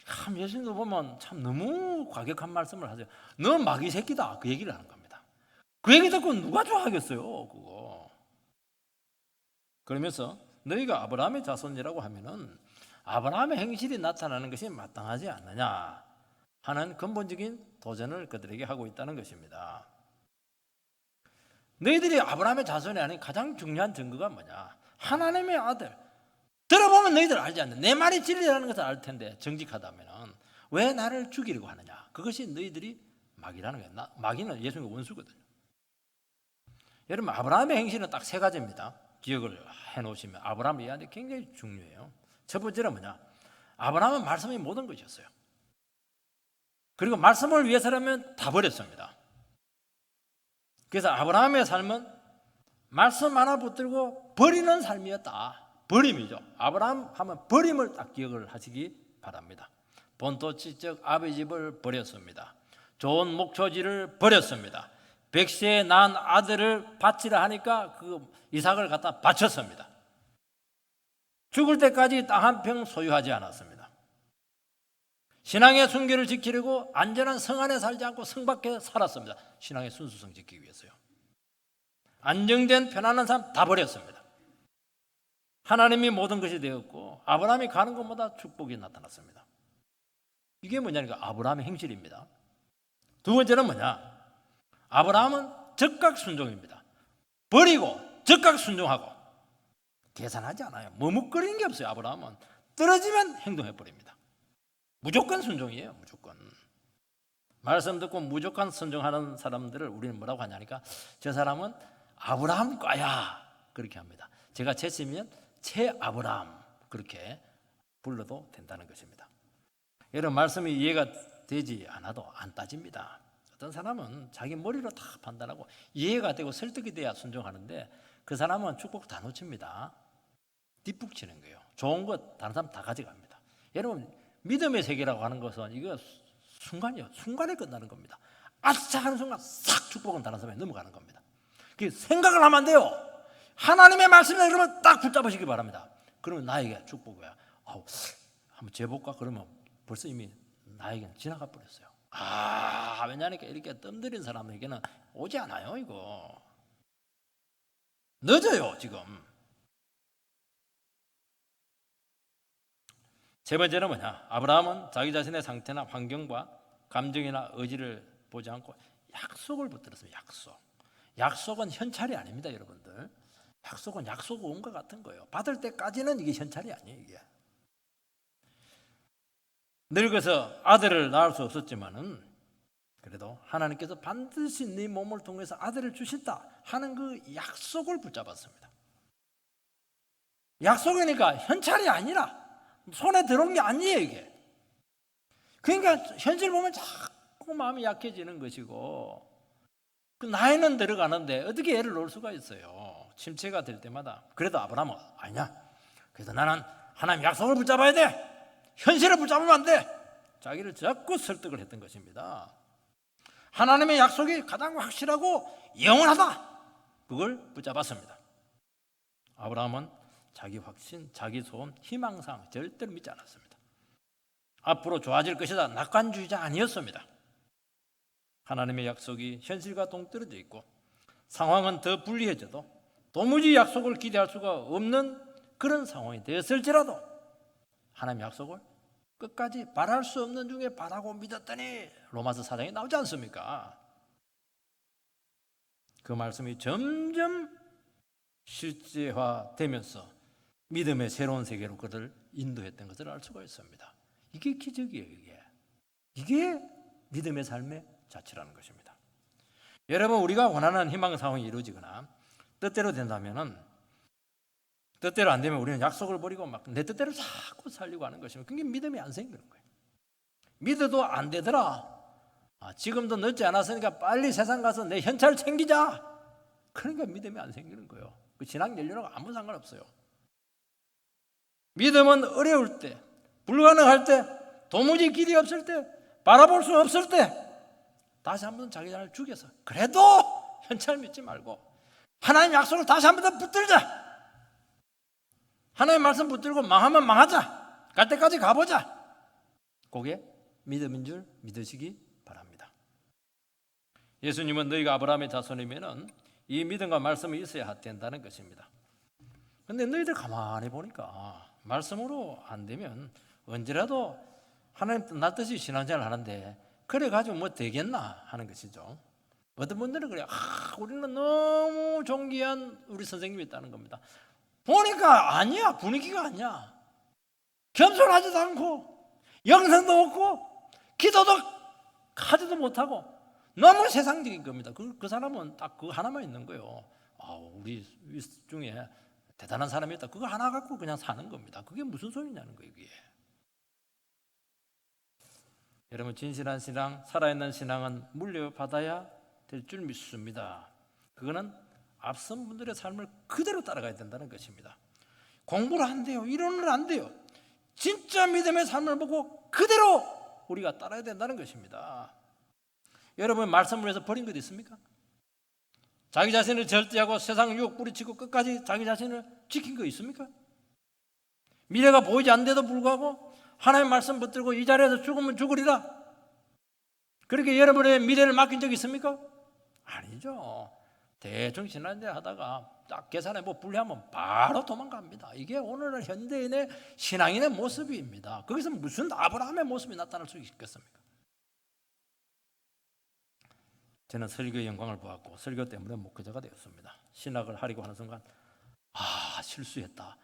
참 예수님도 보면 참 너무 과격한 말씀을 하세요. 너 마귀 새끼다 그 얘기를 하는 겁니다. 그 얘기 듣고 누가 좋아하겠어요 그거. 그러면서 너희가 아브라함의 자손이라고 하면은 아브라함의 행실이 나타나는 것이 마땅하지 않느냐 하는 근본적인 도전을 그들에게 하고 있다는 것입니다. 너희들이 아브라함의 자손이 아닌 가장 중요한 증거가 뭐냐? 하나님의 아들. 들어보면 너희들 알지 않냐? 내 말이 진리라는 것을 알 텐데 정직하다면 왜 나를 죽이려고 하느냐? 그것이 너희들이 마귀라는 거예요. 마귀는 예수님의 원수거든요. 여러분 아브라함의 행실은 딱 세 가지입니다. 기억을 해놓으시면 아브라함을 이해하는 데 굉장히 중요해요. 첫 번째는 뭐냐? 아브라함은 말씀이 모든 것이었어요. 그리고 말씀을 위해서라면 다 버렸습니다. 그래서 아브라함의 삶은 말씀 하나 붙들고 버리는 삶이었다. 버림이죠. 아브라함 하면 버림을 딱 기억을 하시기 바랍니다. 본토 지적 아비 집을 버렸습니다. 좋은 목초지를 버렸습니다. 백세에 낳은 아들을 바치라 하니까 그 이삭을 갖다 바쳤습니다. 죽을 때까지 땅 한 평 소유하지 않았습니다. 신앙의 순결을 지키려고 안전한 성 안에 살지 않고 성 밖에 살았습니다. 신앙의 순수성 지키기 위해서요. 안정된 편안한 삶 다 버렸습니다. 하나님이 모든 것이 되었고 아브라함이 가는 것마다 축복이 나타났습니다. 이게 뭐냐니까 아브라함의 행실입니다. 두 번째는 뭐냐? 아브라함은 적각 순종입니다. 버리고 적각 순종하고 계산하지 않아요. 머뭇거리는 게 없어요. 아브라함은 떨어지면 행동해 버립니다. 무조건 순종이에요. 무조건. 말씀 듣고 무조건 순종하는 사람들을 우리는 뭐라고 하냐니까 저 사람은 아브라함과야 그렇게 합니다. 제가 제치면 제 아브라함 그렇게 불러도 된다는 것입니다. 여러분 말씀이 이해가 되지 않아도 안 따집니다. 어떤 사람은 자기 머리로 다 판단하고 이해가 되고 설득이 돼야 순종하는데 그 사람은 축복 다 놓칩니다. 뒷북 치는 거예요. 좋은 것 다른 사람 다 가져갑니다. 여러분 믿음의 세계라고 하는 것은 이거 순간이요. 순간에 끝나는 겁니다. 아차 하는 순간 싹 축복은 다른 사람에 넘어가는 겁니다. 그 생각을 하면 안 돼요. 하나님의 말씀이다 그러면 딱 붙잡으시기 바랍니다. 그러면 나에게 축복이야. 한번 재볼까? 그러면 벌써 이미 나에게는 지나가 버렸어요. 왜냐니까 이렇게 뜸들인 사람에게는 오지 않아요. 이거 늦어요 지금. 세 번째는 뭐냐? 아브라함은 자기 자신의 상태나 환경과 감정이나 의지를 보지 않고 약속을 붙들었습니다. 약속은 현찰이 아닙니다, 여러분들. 약속은 약속 온과 같은 거예요. 받을 때까지는 이게 현찰이 아니에요, 이게. 늙어서 아들을 낳을 수 없었지만은 그래도 하나님께서 반드시 네 몸을 통해서 아들을 주신다 하는 그 약속을 붙잡았습니다. 약속이니까 현찰이 아니라 손에 들어온 게 아니에요, 이게. 그러니까 현실 보면 자꾸 마음이 약해지는 것이고 그 나이는 들어가는데 어떻게 애를 놓을 수가 있어요. 침체가 될 때마다. 그래도 아브라함은 아니야. 그래서 나는 하나님 약속을 붙잡아야 돼. 현실을 붙잡으면 안 돼. 자기를 자꾸 설득을 했던 것입니다. 하나님의 약속이 가장 확실하고 영원하다. 그걸 붙잡았습니다. 아브라함은 자기 확신, 자기 소원, 희망상 절대로 믿지 않았습니다. 앞으로 좋아질 것이다. 낙관주의자 아니었습니다. 하나님의 약속이 현실과 동떨어져 있고 상황은 더 불리해져도 도무지 약속을 기대할 수가 없는 그런 상황이 되었을지라도 하나님의 약속을 끝까지 바랄 수 없는 중에 바라고 믿었더니 로마서 4장에 나오지 않습니까? 그 말씀이 점점 실제화되면서 믿음의 새로운 세계로 그를 인도했던 것을 알 수가 있습니다. 이게 기적이에요. 이게 믿음의 삶의 자체라는 것입니다. 여러분 우리가 원하는 희망 상황이 이루어지거나 뜻대로 된다면은 뜻대로 안 되면 우리는 약속을 버리고 막 내 뜻대로 자꾸 살려고 하는 것이면 그게 믿음이 안 생기는 거예요. 믿어도 안 되더라. 지금도 늦지 않았으니까 빨리 세상 가서 내 현찰 챙기자. 그러니까 믿음이 안 생기는 거예요. 그 신앙 연료랑 아무 상관없어요. 믿음은 어려울 때, 불가능할 때, 도무지 길이 없을 때, 바라볼 수 없을 때 다시 한번 자기 자신을 죽여서 그래도 현찰 믿지 말고 하나님 약속을 다시 한번 더 붙들자. 하나님 말씀 붙들고 망하면 망하자. 갈 때까지 가보자. 그게 믿음인 줄 믿으시기 바랍니다. 예수님은 너희가 아브라함의 자손이면은 이 믿음과 말씀이 있어야 된다는 것입니다. 그런데 너희들 가만히 보니까 말씀으로 안 되면 언제라도 하나님 뜻 신앙생활을 하는데 그래가지고 뭐 되겠나 하는 것이죠. 어떤 분들은 그래요. 우리는 너무 존귀한 우리 선생님이 있다는 겁니다. 보니까 아니야. 분위기가 아니야. 겸손하지도 않고 영성도 없고 기도도 하지도 못하고 너무 세상적인 겁니다. 그 사람은 딱 그거 하나만 있는 거예요. 우리 중에 대단한 사람이 있다. 그거 하나 갖고 그냥 사는 겁니다. 그게 무슨 소리냐는 거예요. 이게. 여러분, 진실한 신앙, 살아있는 신앙은 물려받아야 될 줄 믿습니다. 그거는 앞선 분들의 삶을 그대로 따라가야 된다는 것입니다. 공부를 안 돼요. 이론을 안 돼요. 진짜 믿음의 삶을 보고 그대로 우리가 따라야 된다는 것입니다. 여러분, 말씀을 위해서 버린 것 있습니까? 자기 자신을 절제하고 세상 유혹 뿌리치고 끝까지 자기 자신을 지킨 거 있습니까? 미래가 보이지 않는데도 불구하고 하나님 말씀 붙들고 이 자리에서 죽으면 죽으리라. 그렇게 여러분의 미래를 맡긴 적 있습니까? 아니죠. 대충 지난데 하다가 딱 계산해 불리하면 바로 도망갑니다. 이게 오늘날 현대인의 신앙인의 모습입니다. 거기서 무슨 아브라함의 모습이 나타날 수 있겠습니까? 저는 설교의 영광을 보았고 설교 때문에 목회자가 되었습니다. 신학을 하려고 하는 순간 실수했다.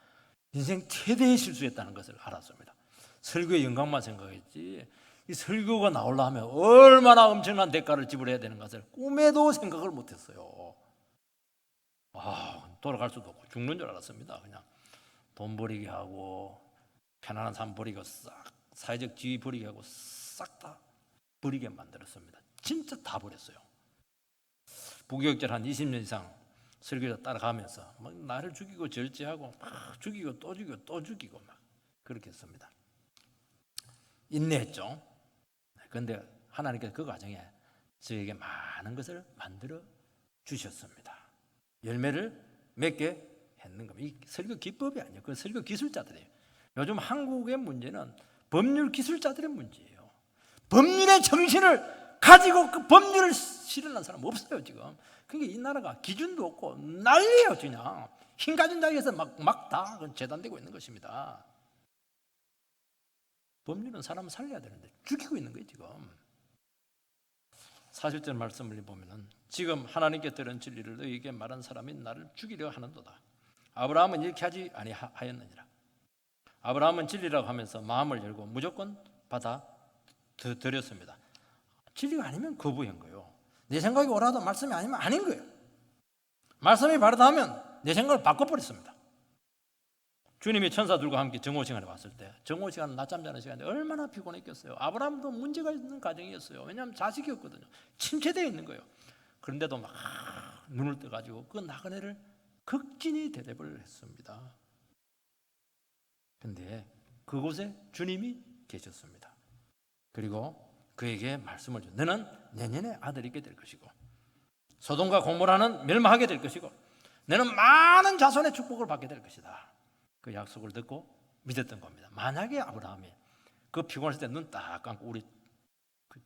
인생 최대의 실수했다는 것을 알았습니다. 설교의 영광만 생각했지 이 설교가 나오려 하면 얼마나 엄청난 대가를 지불해야 되는 것을 꿈에도 생각을 못했어요. 돌아갈 수도 없고 죽는 줄 알았습니다. 그냥 돈 버리게 하고 편안한 삶 버리고 싹 사회적 지위 버리게 하고 싹 다 버리게 만들었습니다. 진짜 다 버렸어요. 부교육절 한 20년 이상 설교자 따라가면서 막 나를 죽이고 절제하고 막 죽이고 또 죽이고 또 죽이고 막 그렇게 했습니다. 인내했죠. 그런데 하나님께서 그 과정에 저에게 많은 것을 만들어 주셨습니다. 열매를 맺게 했는 겁니다. 이 설교 기법이 아니에요. 그 설교 기술자들이에요. 요즘 한국의 문제는 법률 기술자들의 문제예요. 법률의 정신을 가지고 그 법률을 실현한 사람 없어요 지금. 그러니까 이 나라가 기준도 없고 난리예요. 그냥 힘 가진 자리에서 막 다 재단되고 있는 것입니다. 법률은 사람을 살려야 되는데 죽이고 있는 거예요 지금. 40절 말씀을 보면은 지금 하나님께 들은 진리를 너희에게 말한 사람이 나를 죽이려 하는도다. 아브라함은 이렇게 하지 아니하였느니라. 아브라함은 진리라고 하면서 마음을 열고 무조건 받아 들였습니다. 진리가 아니면 거부한 거예요. 내 생각이 옳아도 말씀이 아니면 아닌 거예요. 말씀이 바르다 하면 내 생각을 바꿔버렸습니다. 주님이 천사들과 함께 정오 시간에 왔을 때 정오 시간은 낮잠 자는 시간인데 얼마나 피곤했겠어요. 아브라함도 문제가 있는 가정이었어요. 왜냐하면 자식이 없거든요. 침체되어 있는 거예요. 그런데도 막 눈을 떠가지고 그 나그네를 극진히 대접을 했습니다. 그런데 그곳에 주님이 계셨습니다. 그리고 그에게 말씀을 줘. 너는 내년에 아들이 있게 될 것이고 소돔과 고모라는 멸망하게 될 것이고 너는 많은 자손의 축복을 받게 될 것이다. 그 약속을 듣고 믿었던 겁니다. 만약에 아브라함이 그 피곤했을 때 눈 딱 감고 우리 그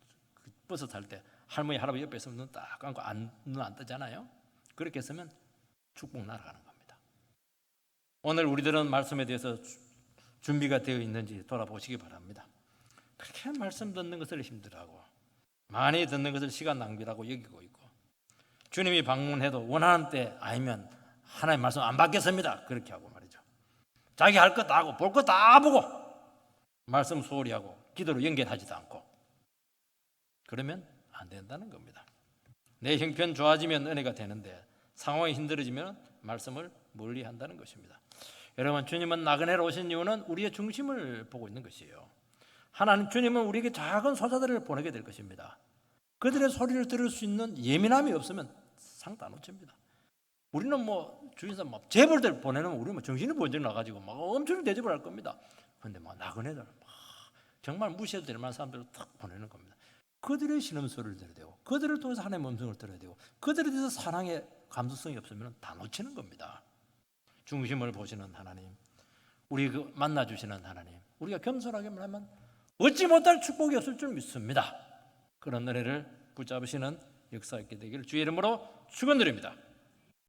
버스 탈 때 할머니 할아버지 옆에 있으면 눈 딱 감고 눈 안 뜨잖아요. 그렇게 했으면 축복 날아가는 겁니다. 오늘 우리들은 말씀에 대해서 준비가 되어 있는지 돌아보시기 바랍니다. 그렇게 말씀 듣는 것을 힘들어하고 많이 듣는 것을 시간 낭비라고 여기고 있고 주님이 방문해도 원하는 때 아니면 하나님 말씀 안 받겠습니다. 그렇게 하고 말이죠. 자기 할 것 다 하고 볼 것 다 보고 말씀 소홀히 하고 기도로 연결하지도 않고 그러면 안 된다는 겁니다. 내 형편 좋아지면 은혜가 되는데 상황이 힘들어지면 말씀을 멀리 한다는 것입니다. 여러분, 주님은 나그네로 오신 이유는 우리의 중심을 보고 있는 것이에요. 하나님 주님은 우리에게 작은 소자들을 보내게 될 것입니다. 그들의 소리를 들을 수 있는 예민함이 없으면 상도 안 놓칩니다. 우리는 주위에서 재벌들 보내는 우리 정신이 번쩍 나가지고 엄청 대접을 할 겁니다. 그런데 나그네들 정말 무시해도 될 만한 사람들을 탁 보내는 겁니다. 그들의 신음소리를 들어야 되고, 그들을 통해서 하나님의 음성을 들어야 되고, 그들에 대해서 사랑의 감수성이 없으면 다 놓치는 겁니다. 중심을 보시는 하나님, 우리 만나 주시는 하나님, 우리가 겸손하게만 하면 얻지 못할 축복이 없을 줄 믿습니다. 그런 은혜를 붙잡으시는 역사 있게 되기를 주의 이름으로 축원드립니다.